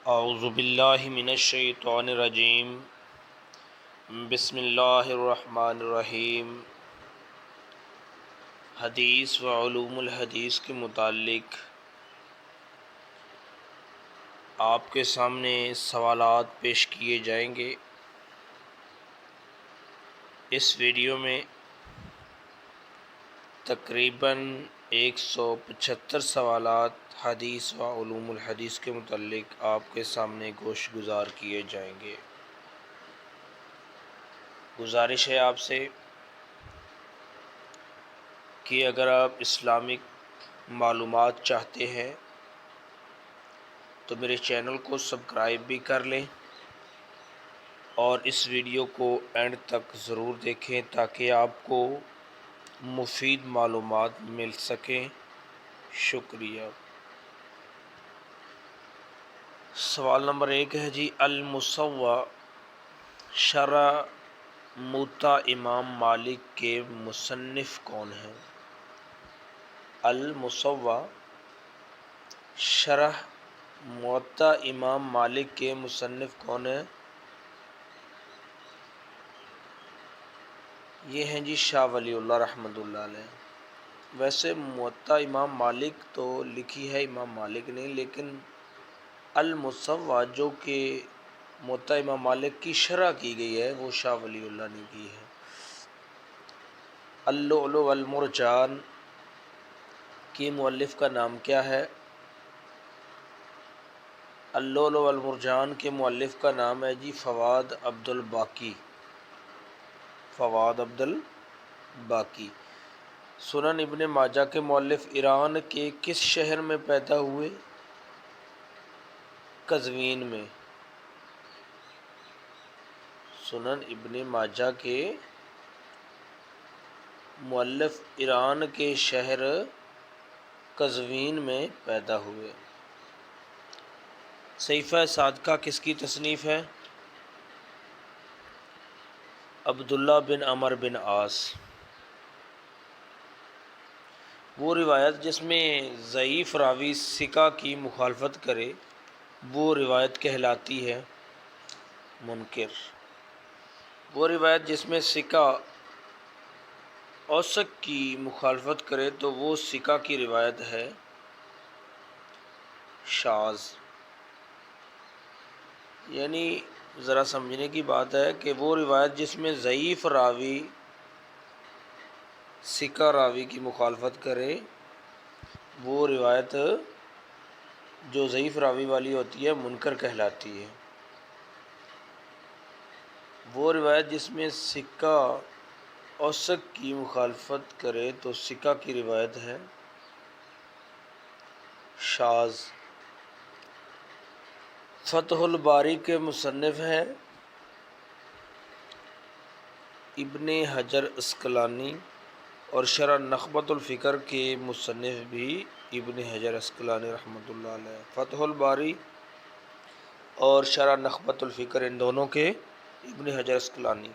اعوذ باللہ من الشیطان الرجیم، بسم اللہ الرحمن الرحیم۔ حدیث و علوم الحدیث کے متعلق آپ کے سامنے سوالات پیش کیے جائیں گے۔ اس ویڈیو میں تقریباً 175 سوالات حدیث و علوم الحدیث کے متعلق آپ کے سامنے گوش گزار کیے جائیں گے۔ گزارش ہے آپ سے کہ اگر آپ اسلامک معلومات چاہتے ہیں تو میرے چینل کو سبسکرائب بھی کر لیں اور اس ویڈیو کو اینڈ تک ضرور دیکھیں تاکہ آپ کو مفید معلومات مل سکیں۔ شکریہ۔ سوال نمبر 1 ہے جی، المسوّع شرح موطا امام مالک کے مصنف کون ہیں؟ المسوّع شرح موطا امام مالک کے مصنف کون ہیں؟ یہ ہیں جی شاہ ولی اللہ رحمۃ اللہ علیہ۔ ویسے موطا امام مالک تو لکھی ہے امام مالک نے، لیکن المسوّع جو کہ موطا امام مالک کی شرح کی گئی ہے وہ شاہ ولی اللہ نے کی ہے۔ اللؤلؤ والمرجان کی مؤلف کا نام کیا ہے؟ اللؤلؤ والمرجان کے مؤلف کا نام ہے جی فواد عبد الباقی۔ فواد عبد الباقی۔ سنن ابن ماجہ کے مؤلف ایران کے کس شہر میں پیدا ہوئے؟ قزوین میں۔ سنن ابن ماجہ کے مؤلف ایران کے شہر قزوین میں پیدا ہوئے۔ صحیفہ صادقہ کس کی تصنیف ہے؟ عبداللہ بن عمر بن عاص۔ وہ روایت جس میں ضعیف راوی ثقہ کی مخالفت کرے وہ روایت کہلاتی ہے منکر۔ وہ روایت جس میں ثقہ اوثق کی مخالفت کرے تو وہ ثقہ کی روایت ہے شاذ۔ یعنی ذرا سمجھنے کی بات ہے کہ وہ روایت جس میں ضعیف راوی ثقہ راوی کی مخالفت کرے وہ روایت جو ضعیف راوی والی ہوتی ہے منکر کہلاتی ہے۔ وہ روایت جس میں ثقہ اوثق کی مخالفت کرے تو ثقہ کی روایت ہے شاذ۔ فتح الباری کے مصنف ہیں ابن حجر عسقلانی، اور شرح نخبۃ الفکر کے مصنف بھی ابن حجر عسقلانی رحمۃ اللہ علیہ۔ فتح الباری اور شرح نخبۃ الفکر ان دونوں کے ابن حجر عسقلانی۔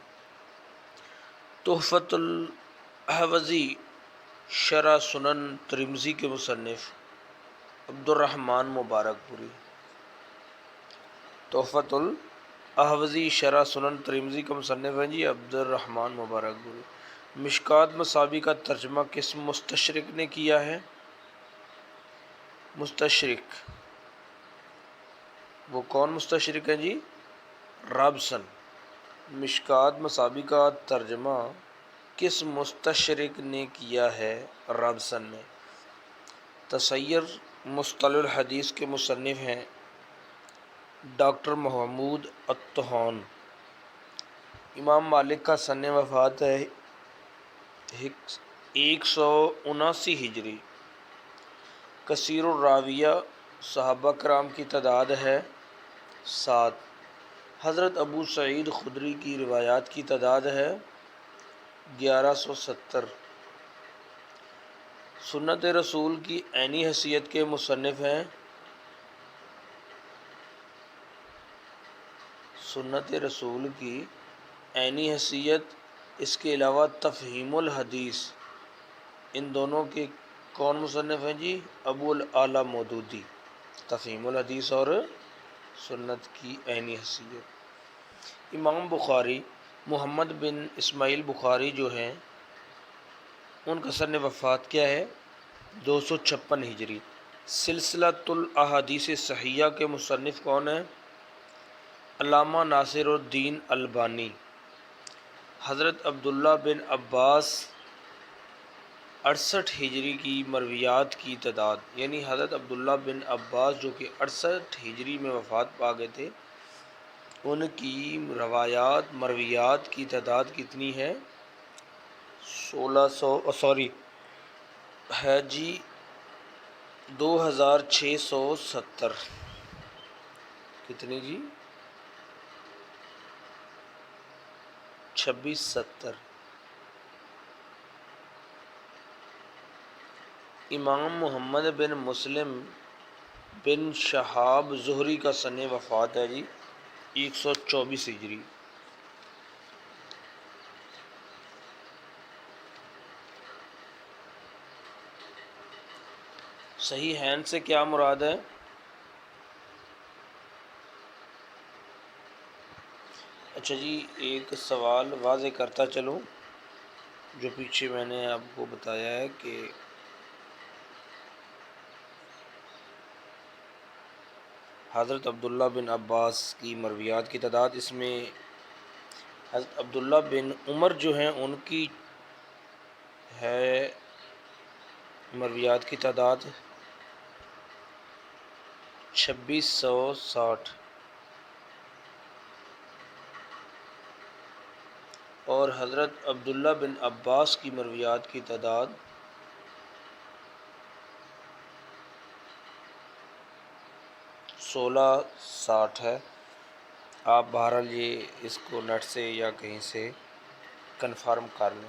تحفۃ الاحوذی شرح سنن ترمذی کے مصنف عبد الرحمن مبارک پوری۔ تحفۃ الاحوذی شرح سنن ترمذی کا مصنف ہے جی عبد الرحمن مبارک پوری۔ مشکوٰۃ مصابیح کا ترجمہ کس مستشرق نے کیا ہے؟ مستشرق، وہ کون مستشرق ہیں جی؟ رابسن۔ مشکوٰۃ مصابیح کا ترجمہ کس مستشرق نے کیا ہے؟ رابسن نے۔ تصحیح مصطلح الحدیث کے مصنف ہیں ڈاکٹر محمود الطحان۔ امام مالک کا سن وفات ہے 179 ہجری۔ کثیر الراویہ صحابہ کرام کی تعداد ہے 7۔ حضرت ابو سعید خدری کی روایات کی تعداد ہے 1170۔ سنت رسول کی عینی حیثیت کے مصنف ہیں سنت رسول کی عینی حیثیت، اس کے علاوہ تفہیم الحدیث، ان دونوں کے کون مصنف ہیں جی؟ ابو الاعلیٰ مودودی۔ تفہیم الحدیث اور سنت کی عینی حیثیت۔ امام بخاری محمد بن اسماعیل بخاری جو ہیں ان کا سن وفات کیا ہے؟ 256 ہجری۔ سلسلۃ الاحادیث صحیحہ کے مصنف کون ہیں؟ علامہ ناصر الدین البانی۔ حضرت عبداللہ بن عباس 68 ہجری کی مرویات کی تعداد، یعنی حضرت عبداللہ بن عباس جو کہ 68 ہجری میں وفات پا گئے تھے، ان کی مرویات کی تعداد کتنی ہے؟ 2670۔ کتنی جی؟ 2670۔ امام محمد بن مسلم بن شہاب زہری کا سن وفات ہے جی 124 ہجری۔ صحیحین سے کیا مراد ہے؟ اچھا جی، ایک سوال واضح کرتا چلوں جو پیچھے میں نے آپ کو بتایا ہے کہ حضرت عبداللہ بن عباس کی مرویات کی تعداد، اس میں حضرت عبداللہ بن عمر جو ہیں ان کی ہے مرویات کی تعداد 2660، اور حضرت عبداللہ بن عباس کی مرویات کی تعداد 1660 ہے۔ آپ بہرحال یہ اس کو نیٹ سے یا کہیں سے کنفرم کر لیں۔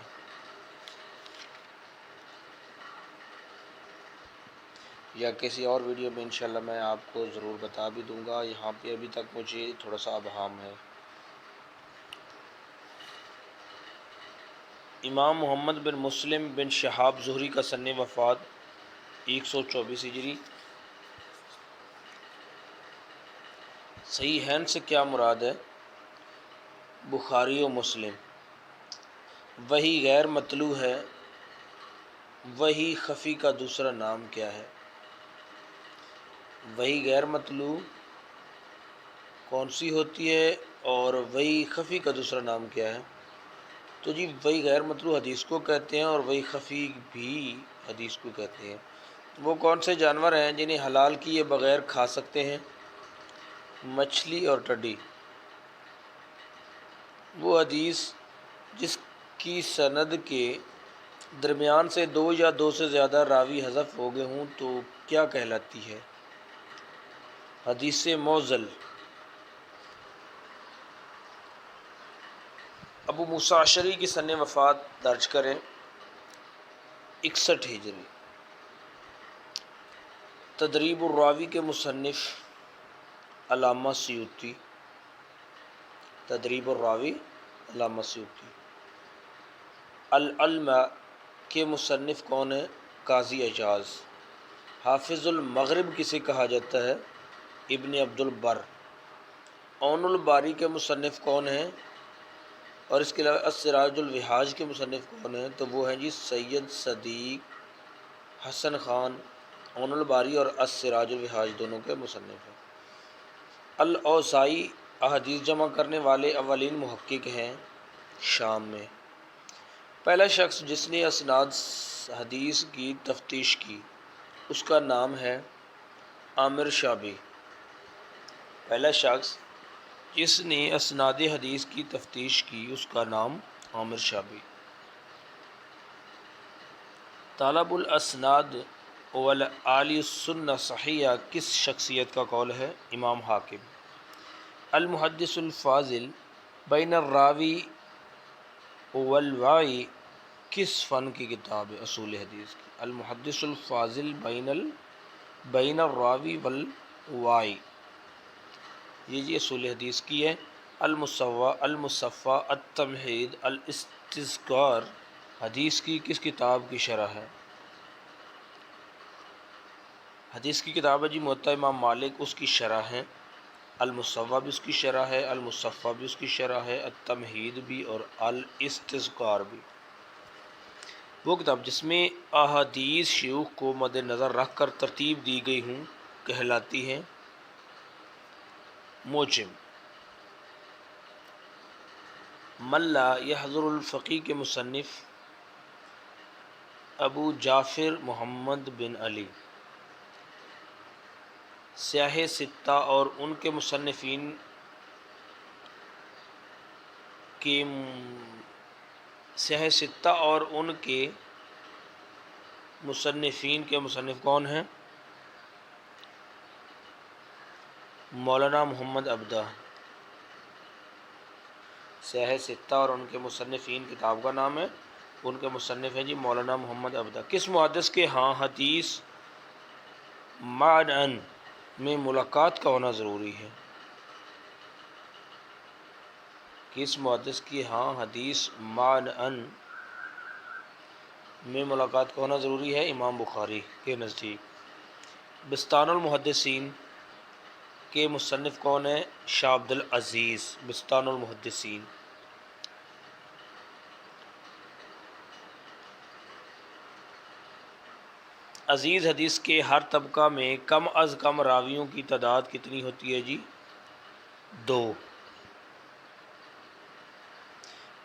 یا کسی اور ویڈیو میں انشاءاللہ میں آپ کو ضرور بتا بھی دوں گا، یہاں پہ ابھی تک مجھے تھوڑا سا ابہام ہے۔ امام محمد بن مسلم بن شہاب زہری کا سن وفات 124 ہجری۔ صحیحین سے کیا مراد ہے؟ بخاری و مسلم۔ وحی غیر مطلوع ہے، وحی خفی کا دوسرا نام کیا ہے؟ وحی غیر مطلوع کون سی ہوتی ہے اور وحی خفی کا دوسرا نام کیا ہے؟ تو جی وحی غیر مطلوع حدیث کو کہتے ہیں اور وحی خفی بھی حدیث کو کہتے ہیں۔ وہ کون سے جانور ہیں جنہیں حلال کیے بغیر کھا سکتے ہیں؟ مچھلی اور ٹڈی۔ وہ حدیث جس کی سند کے درمیان سے 2 یا 2 سے زیادہ راوی حذف ہو گئے ہوں تو کیا کہلاتی ہے؟ حدیث معضل۔ ابو موسیٰ اشعری کی سن وفات درج کریں۔ 61 ہجری۔ تدریب الراوی کے مصنف علامہ سیوطی۔ تدریب الراوی علامہ سیوطی۔ العلم کے مصنف کون ہیں؟ قاضی اعجاز۔ حافظ المغرب کسے کہا جاتا ہے؟ ابن عبد البر۔ عون الباری کے مصنف کون ہیں؟ اور اس کے علاوہ السراج الوہاج کے مصنف کون ہیں؟ تو وہ ہیں جی سید صدیق حسن خان۔ عون الباری اور السراج الوہاج دونوں کے مصنف ہیں۔ الاوزاعی احادیث جمع کرنے والے اولین محقق ہیں شام میں۔ پہلا شخص جس نے اسناد حدیث کی تفتیش کی اس کا نام ہے عامر شابی۔ پہلا شخص جس نے اسناد حدیث کی تفتیش کی اس کا نام عامر شابی۔ طلب الاسناد والعالی السنہ صحیحہ کس شخصیت کا قول ہے؟ امام حاکم۔ المحدث الفاضل بین الراوی والواعی کس فن کی کتاب ہے؟ اصول حدیث کی۔ المحدث الفاضل بین الراوی والواعی، یہ جی اصول حدیث کی ہے۔ المصفى التمہید الاستذکار حدیث کی کس کتاب کی شرح ہے؟ حدیث کی کتاب ہے جی موطا امام مالک، اس کی شرح ہے المصوّب بھی اس کی شرح ہے، المصفّى بھی اس کی شرح ہے، التمہید بھی اور الاستذکار بھی۔ وہ کتاب جس میں احادیث شیوخ کو مد نظر رکھ کر ترتیب دی گئی ہوں کہلاتی ہے موجم۔ ملا یحضر الفقی کے مصنف ابو جعفر محمد بن علی، سیاہ ستہ اور ان کے مصنفین کے سیاہ ستہ اور ان کے مصنفین کے مصنف کون ہیں؟ مولانا محمد عبدہ۔ سیاہ ستہ اور ان کے مصنفین کتاب کا نام ہے، ان کے مصنف ہیں جی مولانا محمد عبدہ۔ کس محدث کے ہاں حدیث معنن میں ملاقات کا ہونا ضروری ہے؟ کس محدث کی ہاں حدیث معنن میں ملاقات کا ہونا ضروری ہے؟ امام بخاری کے نزدیک۔ بستان المحدثین کے مصنف کون ہیں؟ شاہ عبد العزیز، بستان المحدثین۔ عزیز حدیث کے ہر طبقہ میں کم از کم راویوں کی تعداد کتنی ہوتی ہے جی؟ 2۔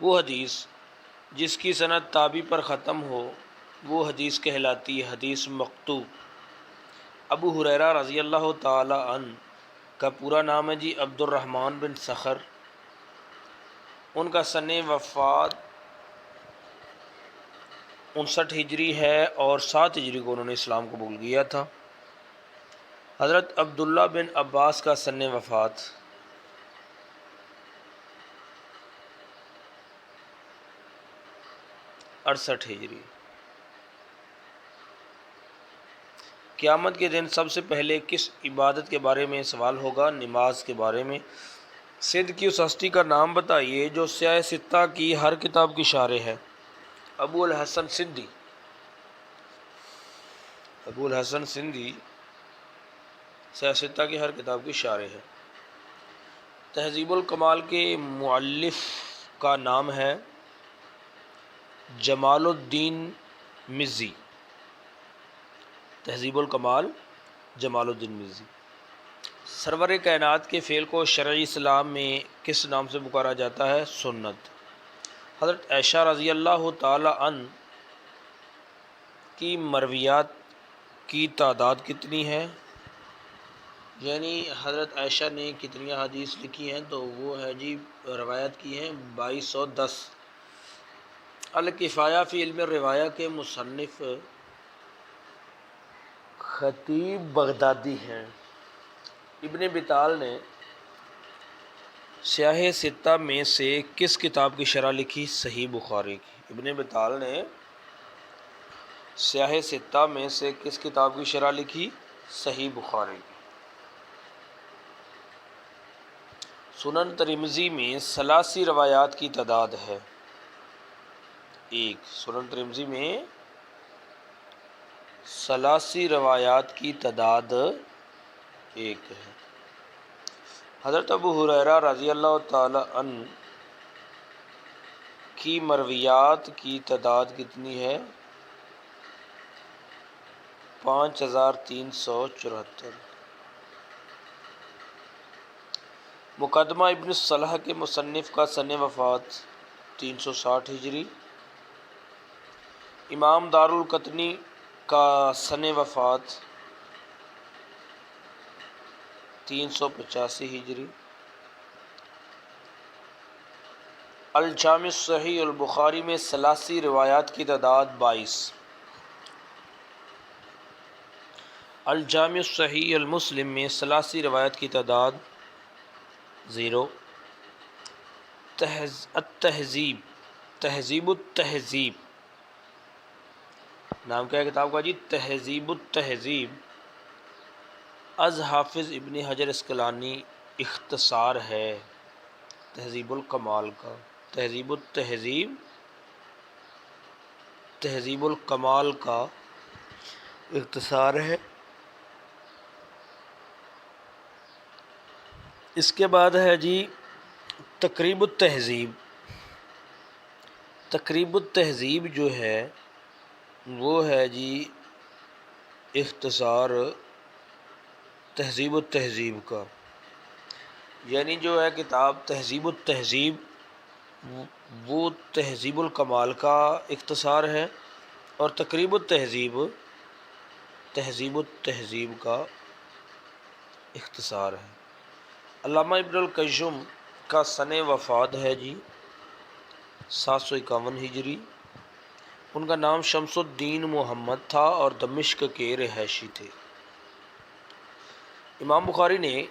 وہ حدیث جس کی سند تابعی پر ختم ہو وہ حدیث کہلاتی ہے حدیث مقطوع۔ ابو ہریرہ رضی اللہ تعالی عنہ کا پورا نام ہے جی عبد الرحمن بن صخر۔ ان کا سن وفات 59 ہجری ہے اور 7 ہجری کو انہوں نے اسلام قبول کیا تھا۔ حضرت عبداللہ بن عباس کا سن وفات 68 ہجری۔ قیامت کے دن سب سے پہلے کس عبادت کے بارے میں سوال ہوگا؟ نماز کے بارے میں۔ سندھ کی اس ہستی کا نام بتائیے جو سیاہ ستہ کی ہر کتاب کی شارح ہے۔ ابو الحسن سندھی۔ ابو الحسن سندھی سیاہ ستہ کی ہر کتاب کی شارح ہے۔ تہذیب الکمال کے مؤلف کا نام ہے جمال الدین مزی۔ تہذیب الکمال جمال الدین مزی۔ سرور کائنات کے فعل کو شرعی اسلام میں کس نام سے پکارا جاتا ہے؟ سنت۔ حضرت عائشہ رضی اللہ تعالی عنہ کی مرویات کی تعداد کتنی ہے؟ یعنی حضرت عائشہ نے کتنی حدیث لکھی ہیں؟ تو وہ ہے جی روایت کی ہیں 2210۔ الکفایہ فی علم الروایہ کے مصنف خطیب بغدادی ہیں۔ ابن بطال نے سیاہ ستہ میں سے کس کتاب کی شرح لکھی؟ صحیح بخاری کی۔ ابن بطال نے سیاہ ستہ میں سے کس کتاب کی شرح لکھی؟ صحیح بخاری کی۔ سنن ترمذی میں 83 روایات کی تعداد ہے 1۔ سنن ترمذی میں 83 روایات کی تعداد 1 ہے۔ حضرت ابو ہریرہ رضی اللہ تعالی عنہ کی مرویات کی تعداد کتنی ہے؟ 5374۔ مقدمہ ابن الصلاح کے مصنف کا سن وفات 360 ہجری۔ امام دار القطنی کا سن وفات 385 ہجری۔ الجامع الصحیح البخاری میں 83 روایات کی تعداد 22۔ الجامع الصحیح المسلم میں 83 روایات کی تعداد 0۔ التہذیب تہذیب التہذیب نام کیا ہے کتاب کا جی؟ تہذیب التہذیب۔ از حافظ ابن حجر اسقلانی اختصار ہے تہذیب الکمال کا۔ تہذیب التہذیب تہذیب الکمال کا اختصار ہے۔ اس کے بعد ہے جی تقریب التہذیب۔ تقریب التہذیب جو ہے وہ ہے جی اختصار تہذیب التہذیب کا، یعنی جو ہے کتاب تہذیب التہذیب وہ تہذیب الکمال کا اختصار ہے، اور تقریب التہذیب تہذیب التہذیب کا اختصار ہے۔ علامہ ابن القیم کا سن وفات ہے جی 751 ہجری۔ ان کا نام شمس الدین محمد تھا اور دمشق کے رہائشی تھے۔ امام بخاری نے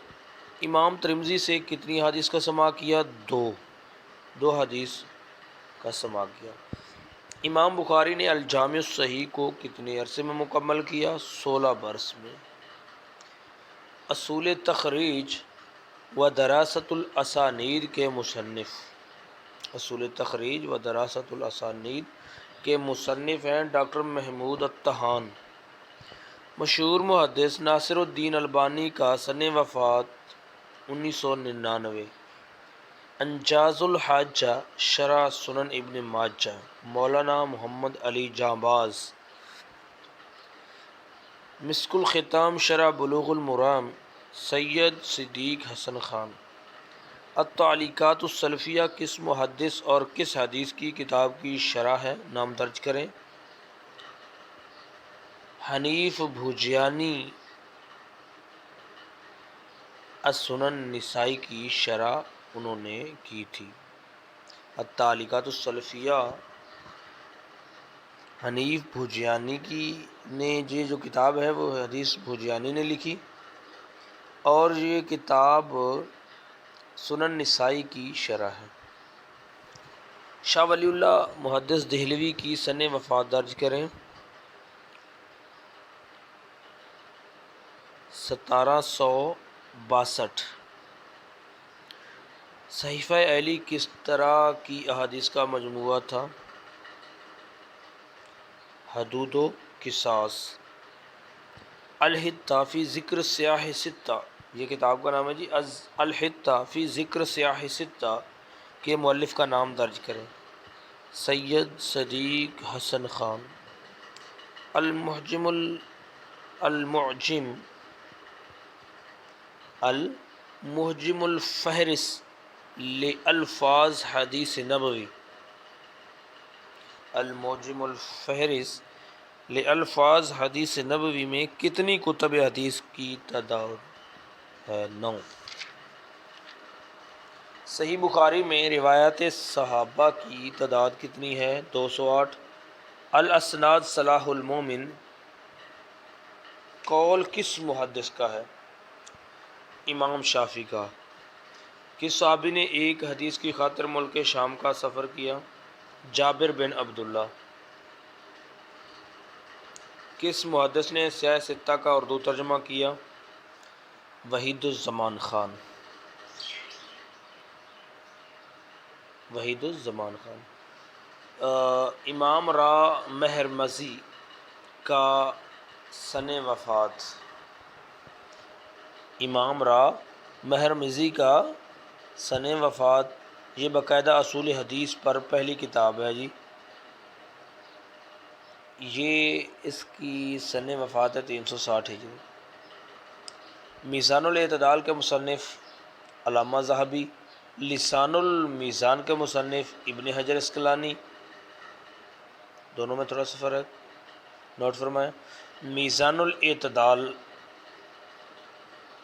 امام ترمذی سے کتنی حدیث کا سماع کیا؟ دو حدیث کا سماع کیا۔ امام بخاری نے الجامع الصحیح کو کتنے عرصے میں مکمل کیا؟ 16 برس میں۔ اصول تخریج و دراست الاسانید کے مصنف، اصول تخریج و دراست الاسانید کے مصنف ہیں ڈاکٹر محمود الطحان۔ مشہور محدث ناصر الدین البانی کا سن وفات 1999۔ انجاز الحاجہ شرح سنن ابن ماجہ مولانا محمد علی جانباز۔ مسک الختام شرح بلوغ المرام سید صدیق حسن خان۔ التعلیقات السلفیہ کس محدث اور کس حدیث کی کتاب کی شرح ہے؟ نام درج کریں۔ حنیف بھوجیانی السنن نسائی کی شرح انہوں نے کی تھی۔ التعلیقات السلفیہ حنیف بھوجیانی کی نے یہ جو کتاب ہے وہ حدیث بھوجیانی نے لکھی، اور یہ کتاب سنن نسائی کی شرح ہے۔ شاہ ولی اللہ محدث دہلوی کی سن وفات درج کریں۔ 1762۔ صحیفہ علی کس طرح کی احادیث کا مجموعہ تھا؟ حدود و قصاص۔ الحتہ فی ذکر سیاح ستہ، یہ کتاب کا نام ہے جی الحتہ فی ذکر سیاح ستہ کے مؤلف کا نام درج کریں۔ سید صدیق حسن خان۔ المعجم المعجم الفہرس لالفاظ حدیث نبوی۔ المعجم الفہرس لالفاظ حدیث نبوی میں کتنی کتب حدیث کی تعداد ہے؟ 9۔ صحیح بخاری میں روایات صحابہ کی تعداد کتنی ہے؟ 208۔ الاسناد صلاح المومن قول کس محدث کا ہے؟ امام شافعی کا۔ کس صحابی نے ایک حدیث کی خاطر ملک شام کا سفر کیا؟ جابر بن عبداللہ۔ کس محدث نے سیاہ ستہ کا اردو ترجمہ کیا؟ وحید الزمان خان۔ وحید الزمان خان۔ امام را مہرمزی کا سن وفات۔ امام را مہرمزی کا سن وفات یہ باقاعدہ اصول حدیث پر پہلی کتاب ہے جی، یہ اس کی سن وفات ہے 360 ہجری۔ میزان الاعتدال کے مصنف علامہ ذہبی۔ لسان المیزان کے مصنف ابن حجر اسقلانی، دونوں میں تھوڑا سا فرق نوٹ فرمائیں۔ میزان الاعتدال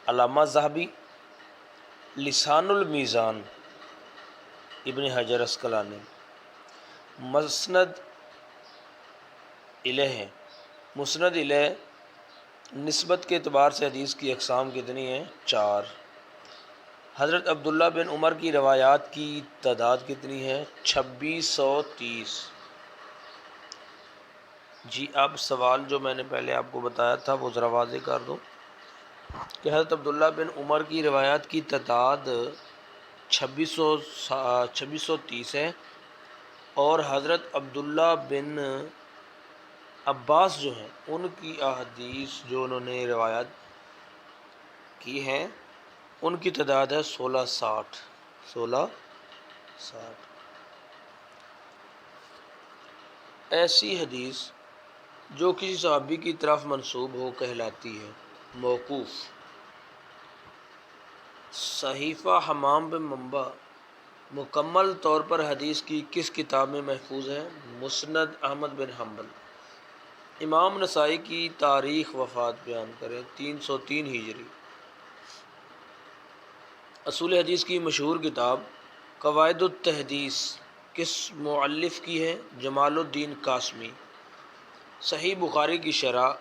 علامہ ذہبی، لسان المیزان ابن حجر اسقلانی۔ مسند الیہ، مسند الیہ نسبت کے اعتبار سے حدیث کی اقسام کتنی ہیں؟ 4۔ حضرت عبداللہ بن عمر کی روایات کی تعداد کتنی ہے؟ 2630۔ جی اب سوال جو میں نے پہلے آپ کو بتایا تھا وہ ذرا واضح کر دوں کہ حضرت عبداللہ بن عمر کی روایات کی تعداد 2630 ہے، اور حضرت عبداللہ بن عباس جو ہیں ان کی احادیث جو انہوں نے روایات کی ہیں ان کی تعداد ہے 1660۔ ایسی حدیث جو کسی صحابی کی طرف منسوب ہو کہلاتی ہے موقوف۔ صحیفہ حمام بن منبع مکمل طور پر حدیث کی کس کتاب میں محفوظ ہے؟ مسند احمد بن حنبل۔ امام نسائی کی تاریخ وفات بیان کریں۔ 303 ہجری۔ اصول حدیث کی مشہور کتاب قواعد التحدیث کس مؤلف کی ہے؟ جمال الدین قاسمی۔ صحیح بخاری کی شرح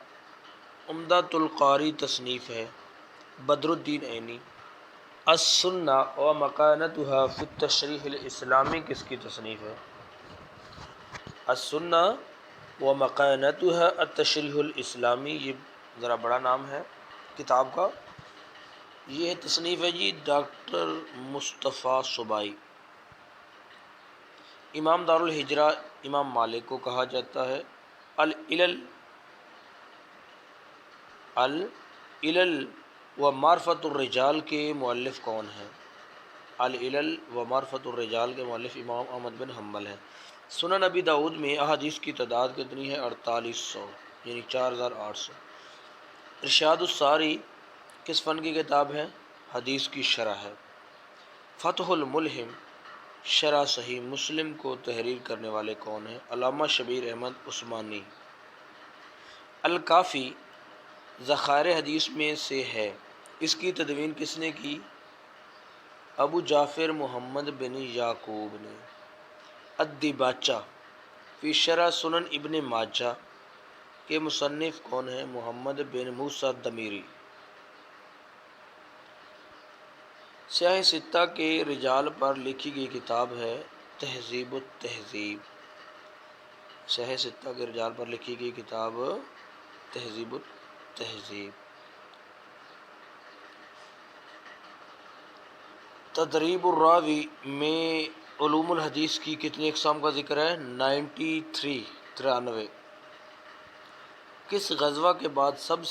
عمدۃ القاری تصنیف ہے بدر الدین عینی۔ السنہ و مکانتها فی التشریح الاسلامی کس کی تصنیف ہے؟ السنہ و مکانتها التشریح الاسلامی، یہ ذرا بڑا نام ہے کتاب کا، یہ تصنیف ہے جی ڈاکٹر مصطفیٰ صبائی۔ امام دار الہجرہ امام مالک کو کہا جاتا ہے۔ العلل و معرفت الرجال کے مؤلف کون ہیں؟ العلل و معرفت الرجال کے مؤلف امام احمد بن حنبل ہیں۔ سنن ابی داؤد میں احادیث کی تعداد کتنی ہے؟ 4800 یعنی 4800۔ ارشاد الساری کس فن کی کتاب ہے؟ حدیث کی شرح ہے۔ فتح الملہم شرح صحیح مسلم کو تحریر کرنے والے کون ہیں؟ علامہ شبیر احمد عثمانی۔ الکافی ذخائر حدیث میں سے ہے، اس کی تدوین کس نے کی؟ ابو جعفر محمد بن یعقوب نے۔ الدیباچہ فی شرح سنن ابن ماجہ کے مصنف کون ہیں؟ محمد بن موسیٰ دمیری۔ سیاہ ستہ کے رجال پر لکھی گئی کتاب ہے تہذیب التہذیب۔ سیاہ ستہ کے رجال پر لکھی گئی کتاب تہذیب التہذیب۔ تدریب الراوی میں علوم الحدیث کی کتنی اقسام کا ذکر ہے؟ 93۔ کس غزوہ کے بعد سب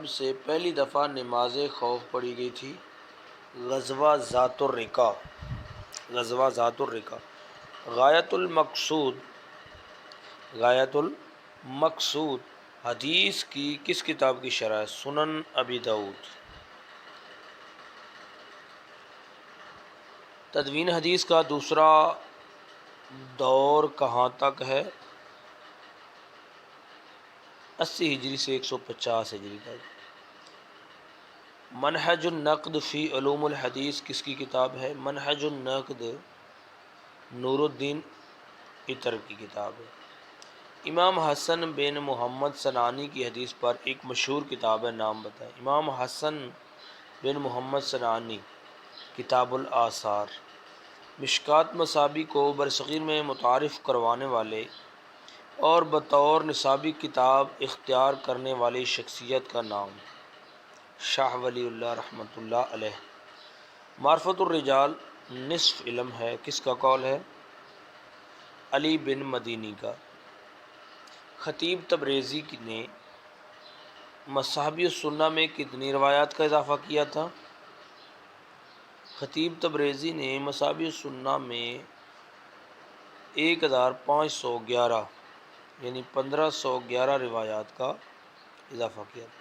سے پہلی دفعہ نماز خوف پڑھی گئی تھی؟ غزوہ ذات الرقا۔ غایۃ المقصود حدیث کی کس کتاب کی شرح ہے؟ سنن ابی داؤد۔ تدوین حدیث کا دوسرا دور کہاں تک ہے؟ 80 ہجری سے 150 ہجری تک۔ منہج النقد فی علوم الحدیث کس کی کتاب ہے؟ منہج النقد نور الدین عطر کی کتاب ہے۔ امام حسن بن محمد صنعانی کی حدیث پر ایک مشہور کتاب ہے، نام بتائیں۔ امام حسن بن محمد صنعانی، کتاب الآثار۔ مشکوٰۃ مصابیح کو برصغیر میں متعارف کروانے والے اور بطور نصابی کتاب اختیار کرنے والی شخصیت کا نام؟ شاہ ولی اللہ رحمۃ اللہ علیہ۔ معرفت الرجال نصف علم ہے، کس کا قول ہے؟ علی بن مدینی کا۔ خطیب تبریزی نے مصابیح السنہ میں کتنی روایات کا اضافہ کیا تھا؟ خطیب تبریزی نے مصابیح السنہ میں 1511 یعنی 1511 روایات کا اضافہ کیا تھا۔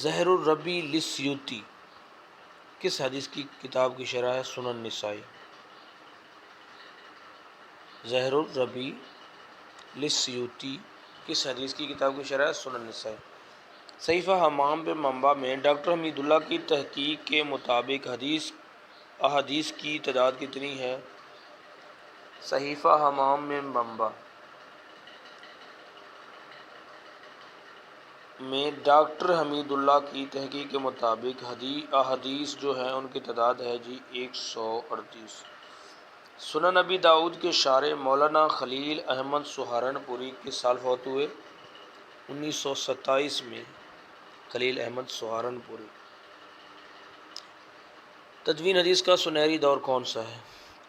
زہر الربی للسیوطی کس حدیث کی کتاب کی شرح ہے؟ سنن نسائی۔ زہر الربی للسیوطی کس حدیث کی کتاب کی شرح ہے؟ سنن نسائی۔ صحیفہ حمام بن منبع میں ڈاکٹر حمید اللہ کی تحقیق کے مطابق احادیث کی تعداد کتنی ہے؟ صحیفہ حمام بن منبع میں ڈاکٹر حمید اللہ کی تحقیق کے مطابق احادیث جو ہیں ان کی تعداد ہے جی 138۔ سنن ابی داؤد کے شارح مولانا خلیل احمد سہارنپوری کس سال فوت ہوئے؟ 1927 میں، خلیل احمد سہارنپوری۔ تدوین حدیث کا سنہری دور کون سا ہے؟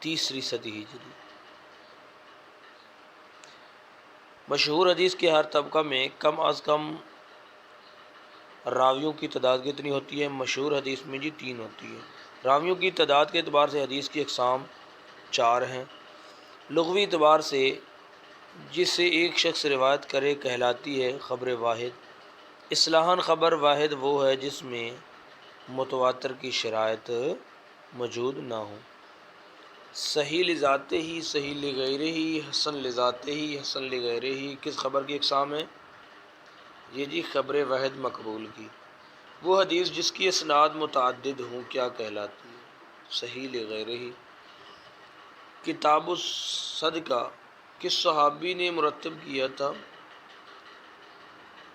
3 صدی ہجری۔ مشہور حدیث کے ہر طبقہ میں کم از کم راویوں کی تعداد کتنی ہوتی ہے؟ مشہور حدیث میں جی 3 ہوتی ہے۔ راویوں کی تعداد کے اعتبار سے حدیث کی اقسام 4 ہیں۔ لغوی اعتبار سے جس سے ایک شخص روایت کرے کہلاتی ہے خبر واحد۔ اصطلاحاً خبر واحد وہ ہے جس میں متواتر کی شرائط موجود نہ ہو۔ صحیح لذاتہ ہی، صحیح لغیرہ ہی، حسن لذاتہ ہی، حسن لغیرہ ہی کس خبر کی اقسام ہے؟ یہ جی خبر واحد مقبول کی۔ وہ حدیث جس کی اسناد متعدد ہوں کیا کہلاتی ہے؟ صحیح لغیرہ ہی۔ کتاب الصدقہ کس صحابی نے مرتب کیا تھا؟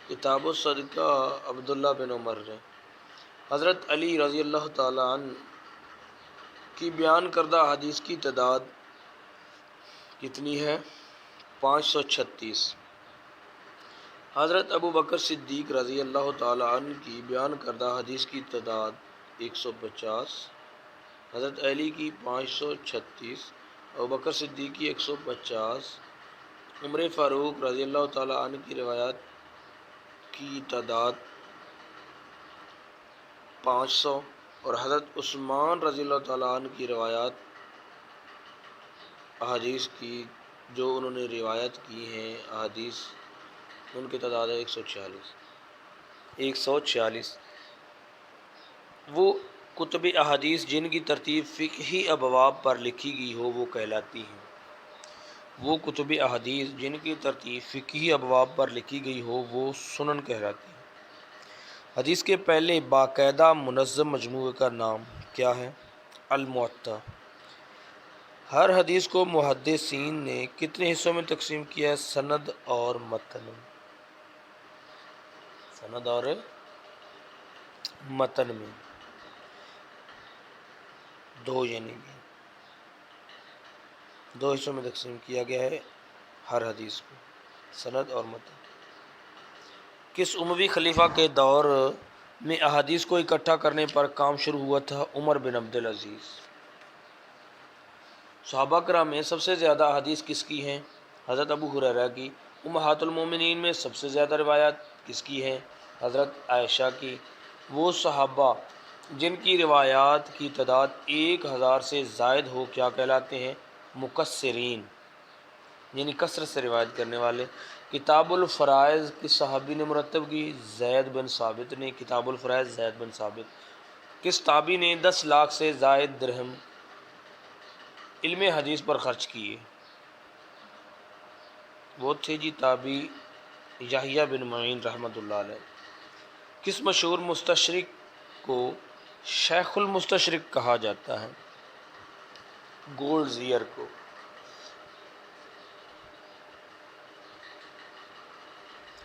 کتاب الصدقہ عبداللہ بن عمر نے۔ حضرت علی رضی اللہ تعالیٰ عنہ کی بیان کردہ حدیث کی تعداد کتنی ہے؟ 536۔ حضرت ابو بکر صدیق رضی اللہ تعالیٰ عنہ کی بیان کردہ حدیث کی تعداد 150۔ حضرت علی کی 536، ابو بکر صدیق کی 150، عمر فاروق رضی اللہ تعالیٰ عنہ کی روایات کی تعداد 500، اور حضرت عثمان رضی اللہ تعالیٰ عنہ کی روایات احادیث کی جو انہوں نے روایت کی ہیں احادیث ان کی تعداد ہے 146۔ وہ کتب احادیث جن کی ترتیب فقہی ابواب پر لکھی گئی ہو وہ کہلاتی ہیں۔ وہ کتب احادیث جن کی ترتیب فقہی ابواب پر لکھی گئی ہو وہ سنن کہلاتی ہیں۔ حدیث کے پہلے باقاعدہ منظم مجموعے کا نام کیا ہے؟ الموطا۔ ہر حدیث کو محدثین نے کتنے حصوں میں تقسیم کیا ہے؟ سند اور متن۔ سند اور متن میں 2 یعنی کہ 2 حصوں میں تقسیم کیا گیا ہے ہر حدیث کو، سند اور متن۔ کس اموی خلیفہ کے دور میں احادیث کو اکٹھا کرنے پر کام شروع ہوا تھا؟ عمر بن عبدالعزیز۔ صحابہ کرام میں سب سے زیادہ احادیث کس کی ہیں؟ حضرت ابو ہریرہ کی۔ امہات المومنین میں سب سے زیادہ روایات کس کی ہیں؟ حضرت عائشہ کی۔ وہ صحابہ جن کی روایات کی تعداد 1000 سے زائد ہو کیا کہلاتے ہیں؟ مکثرین، یعنی کثرت سے روایت کرنے والے۔ کتاب الفرائض کس صحابی نے مرتب کی؟ زید بن ثابت نے۔ کتاب الفرائض زید بن ثابت۔ کس تابعی نے 10 لاکھ سے زائد درہم علم حدیث پر خرچ کیے؟ وہ تھے جی تابعی یحییٰ بن معین رحمۃ اللہ علیہ۔ کس مشہور مستشرق کو شیخ المستشرق کہا جاتا ہے؟ گولڈ زیئر کو۔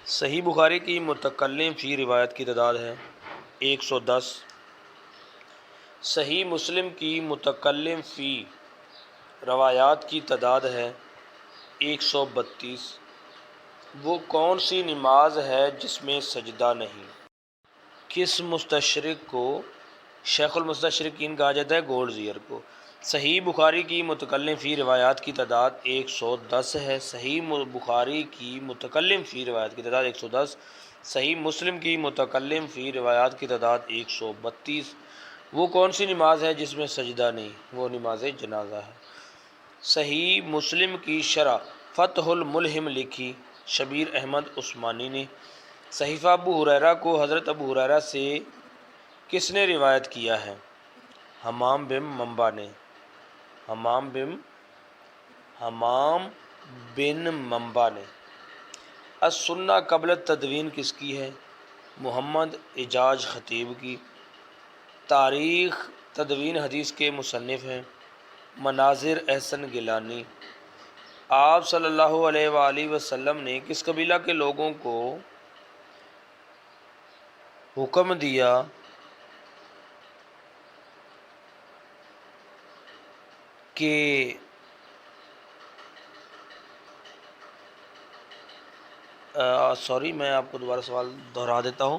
صحیح بخاری کی متکلم فی روایت کی تعداد ہے 110۔ صحیح مسلم کی متکلم فی روایات کی تعداد ہے 132۔ وہ کون سی نماز ہے جس میں سجدہ نہیں؟ کس مستشرق کو شیخ المستشرقین کہا جاتا ہے؟ گولڈ زیئر کو۔ صحیح بخاری کی متکلم فی روایات کی تعداد 110 ہے۔ صحیح بخاری کی متکلم فی روایات کی تعداد 110۔ صحیح مسلم کی متکلم فی روایات کی تعداد 132۔ وہ کون سی نماز ہے جس میں سجدہ نہیں؟ وہ نماز جنازہ ہے۔ صحیح مسلم کی شرح فتح الملہم لکھی شبیر احمد عثمانی نے۔ صحیفہ ابو ہریرہ کو حضرت ابو ہریرہ سے کس نے روایت کیا ہے؟ حمام بن منبع نے۔ حمام بن منبع نے۔ السنہ قبل التدوین کس کی ہے؟ محمد اعجاز خطیب کی۔ تاریخ تدوین حدیث کے مصنف ہیں مناظر احسن گیلانی۔ آپ صلی اللہ علیہ وآلہ وسلم نے کس قبیلہ کے لوگوں کو حکم دیا کہ میں آپ کو دوبارہ سوال دہرا دیتا ہوں۔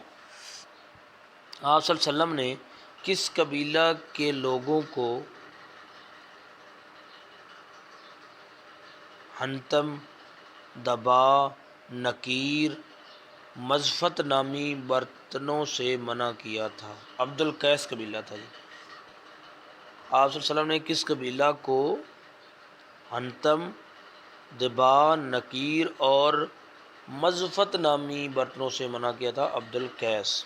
آپ صلی اللہ علیہ وسلم نے کس قبیلہ کے لوگوں کو حنتم دبا، نکیر، مزفت نامی برتنوں سے منع کیا تھا۔ عبد القیس قبیلہ تھا جی۔ آپ صلی اللہ علیہ وسلم نے کس قبیلہ کو حنتم، دبا، نکیر اور مزفت نامی برتنوں سے منع کیا تھا؟ عبد القیس۔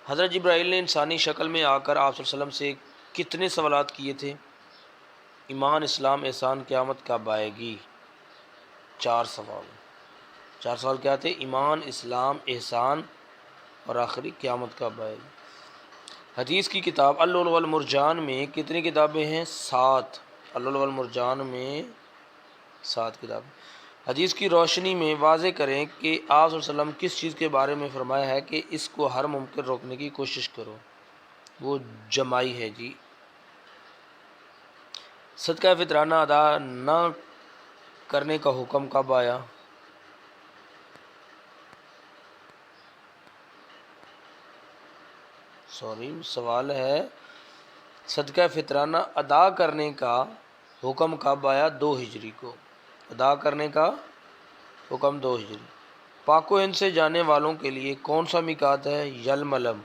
حضرت جبرائیل نے انسانی شکل میں آ کر آپ صلی اللہ علیہ وسلم سے کتنے سوالات کیے تھے؟ ایمان، اسلام، احسان، قیامت کب آئے گی؟ 4 سوال۔ 4 سوال کیا تھے؟ ایمان، اسلام، احسان اور آخری قیامت کب آئے گی۔ حدیث کی کتاب اللؤلؤ والمرجان میں کتنی کتابیں ہیں؟ 7۔ اللؤلؤ والمرجان میں 7 کتابیں۔ حدیث کی روشنی میں واضح کریں کہ آپ صلی اللہ علیہ وسلم کس چیز کے بارے میں فرمایا ہے کہ اس کو ہر ممکن روکنے کی کوشش کرو؟ وہ جمائی ہے جی۔ صدقہ فطرانہ ادا نہ کرنے کا حکم کب آیا؟ سوال ہے صدقہ فطرانہ ادا کرنے کا حکم کب آیا؟ 2 ہجری کو۔ ادا کرنے کا حکم 2 ہجری۔ پاک و ہند سے جانے والوں کے لیے کون سا میقات ہے؟ یلملم۔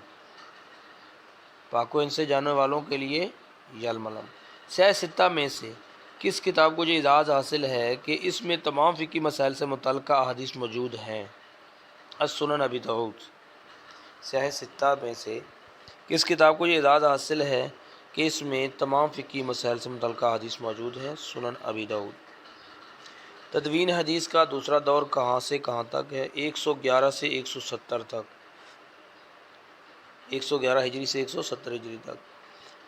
پاک و ہند سے جانے والوں کے لیے یلملم۔ سیاہ ستہ میں سے کس کتاب کو یہ اعزاز حاصل ہے کہ اس میں تمام فقہی مسائل سے متعلقہ احادیث موجود ہیں؟ السنن ابی داؤد۔ سیاہ ستہ میں سے کس کتاب کو یہ اعزاز حاصل ہے کہ اس میں تمام فقہی مسائل سے متعلقہ حدیث موجود ہے؟ سنن ابی داؤد۔ تدوین حدیث کا دوسرا دور کہاں سے کہاں تک ہے؟ 111 سے 170 تک۔ 111 ہجری سے 170 ہجری تک۔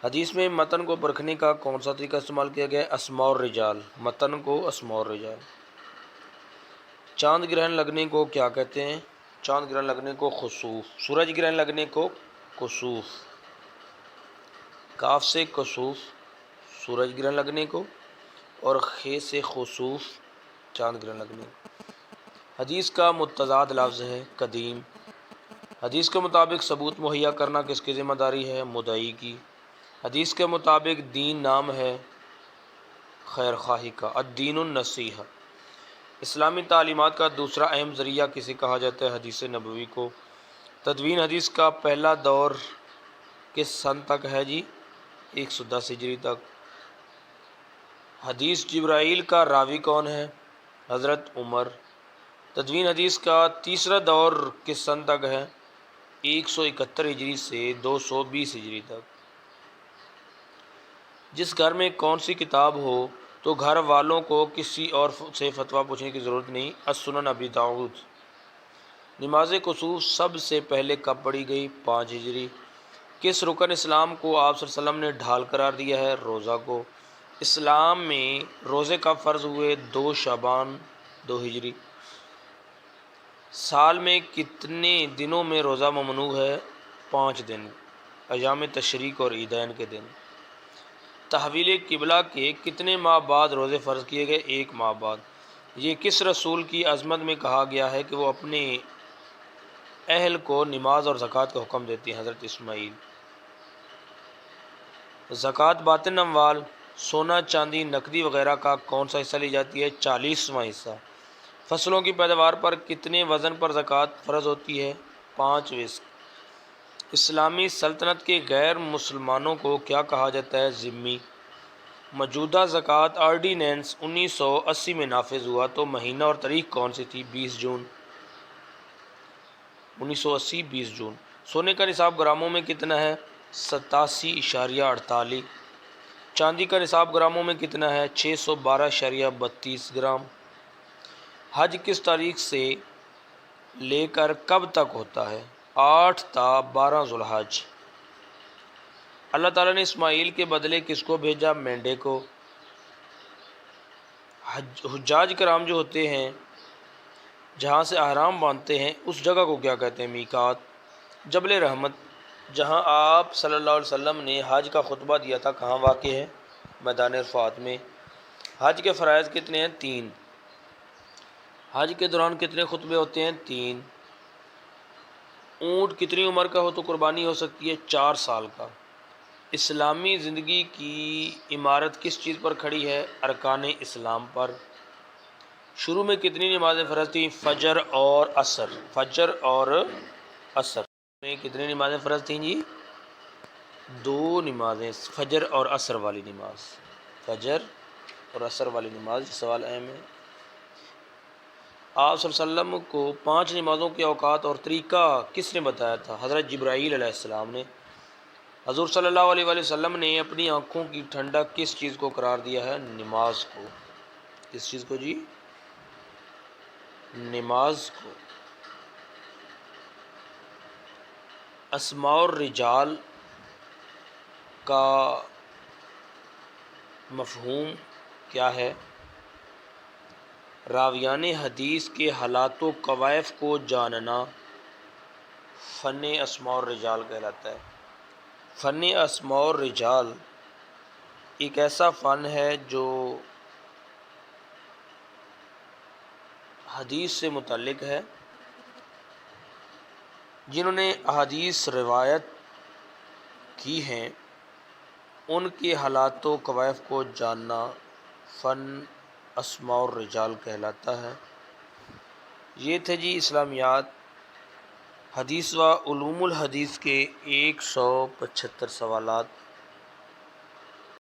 حدیث میں متن کو پرکھنے کا کون سا طریقہ استعمال کیا گیا ہے؟ اسماء الرجال۔ متن کو اسماء الرجال۔ چاند گرہن لگنے کو کیا کہتے ہیں؟ چاند گرہن لگنے کو خسوف۔ سورج گرہن لگنے کو کسوف۔ کاف سے کسوف سورج گرہن لگنے کو، اور خے سے خسوف چاند گرہن لگنے کو۔ حدیث کا متضاد لفظ ہے قدیم۔ حدیث کے مطابق ثبوت مہیا کرنا کس کی ذمہ داری ہے؟ مدعی کی۔ حدیث کے مطابق دین نام ہے خیر خواہی کا۔ الدین النصیحہ۔ اسلامی تعلیمات کا دوسرا اہم ذریعہ کسے کہا جاتا ہے؟ حدیث نبوی کو۔ تدوین حدیث کا پہلا دور کس سن تک ہے جی؟ 110 ہجری تک۔ حدیث جبرائیل کا راوی کون ہے؟ حضرت عمر۔ تدوین حدیث کا تیسرا دور کس سن تک ہے؟ 171 ہجری سے 220 ہجری تک۔ جس گھر میں کون سی کتاب ہو تو گھر والوں کو کسی اور سے فتویٰ پوچھنے کی ضرورت نہیں؟ السنن ابی داؤد۔ نماز کسوف سب سے پہلے کب پڑھی گئی؟ 5 ہجری۔ کس رکن اسلام کو آپ صلی اللہ علیہ وسلم نے ڈھال قرار دیا ہے؟ روزہ کو۔ اسلام میں روزے کب فرض ہوئے؟ 2 شعبان 2 ہجری۔ سال میں کتنے دنوں میں روزہ ممنوع ہے؟ 5 دن، ایام تشریق اور عیدین کے دن۔ تحویل قبلہ کے کتنے ماہ بعد روزے فرض کیے گئے؟ 1 ماہ بعد۔ یہ کس رسول کی عظمت میں کہا گیا ہے کہ وہ اپنے اہل کو نماز اور زکوٰۃ کا حکم دیتے ہیں؟ حضرت اسماعیل۔ زکوٰۃ باطن اموال، سونا چاندی نقدی وغیرہ کا کون سا حصہ لی جاتی ہے؟ 40واں حصہ۔ فصلوں کی پیداوار پر کتنے وزن پر زکوٰۃ فرض ہوتی ہے؟ 5 وزن۔ اسلامی سلطنت کے غیر مسلمانوں کو کیا کہا جاتا ہے؟ ذمی۔ موجودہ زکوٰۃ آرڈیننس 1980 میں نافذ ہوا تو مہینہ اور تاریخ کون سی تھی؟ 20 جون 1980۔ 20 جون۔ سونے کا نصاب گراموں میں کتنا ہے؟ 87.48۔ چاندی کا نصاب گراموں میں کتنا ہے؟ 612.32 گرام۔ حج کس تاریخ سے لے کر کب تک ہوتا ہے؟ 8 تا 12 ذوالحج۔ اللہ تعالیٰ نے اسماعیل کے بدلے کس کو بھیجا؟ مینڈے کو۔ حجاج کرام جو ہوتے ہیں جہاں سے احرام باندھتے ہیں اس جگہ کو کیا کہتے ہیں؟ میقات۔ جبل رحمت جہاں آپ صلی اللہ علیہ وسلم نے حج کا خطبہ دیا تھا کہاں واقع ہے؟ میدان عرفات میں۔ حج کے فرائض کتنے ہیں؟ 3۔ حج کے دوران کتنے خطبے ہوتے ہیں؟ 3۔ اونٹ کتنی عمر کا ہو تو قربانی ہو سکتی ہے؟ 4 سال کا۔ اسلامی زندگی کی عمارت کس چیز پر کھڑی ہے؟ ارکان اسلام پر۔ شروع میں کتنی نمازیں فرض تھیں؟ فجر اور عصر. فجر اور عصر میں کتنی نمازیں فرض تھیں جی؟ 2 نمازیں، فجر اور عصر والی نماز. فجر اور عصر والی نماز. سوال اہم ہے. آپ صلی اللہ علیہ وسلم کو 5 نمازوں کے اوقات اور طریقہ کس نے بتایا تھا؟ حضرت جبرائیل علیہ السلام نے. حضور صلی اللہ علیہ وآلہ وسلم نے اپنی آنکھوں کی ٹھنڈک کس چیز کو قرار دیا ہے؟ نماز کو. کس چیز کو جی؟ نماز کو. اسماء الرجال کا مفہوم کیا ہے؟ راویان حدیث کے حالات و کوائف کو جاننا فن اسماء الرجال کہلاتا ہے. فن اسماء الرجال ایک ایسا فن ہے جو حدیث سے متعلق ہے. جنہوں نے احادیث روایت کی ہیں ان کے حالات و کوائف کو جاننا فن اسماء الرجال کہلاتا ہے. یہ تھے جی اسلامیات حدیث و علوم الحدیث کے 175 سوالات.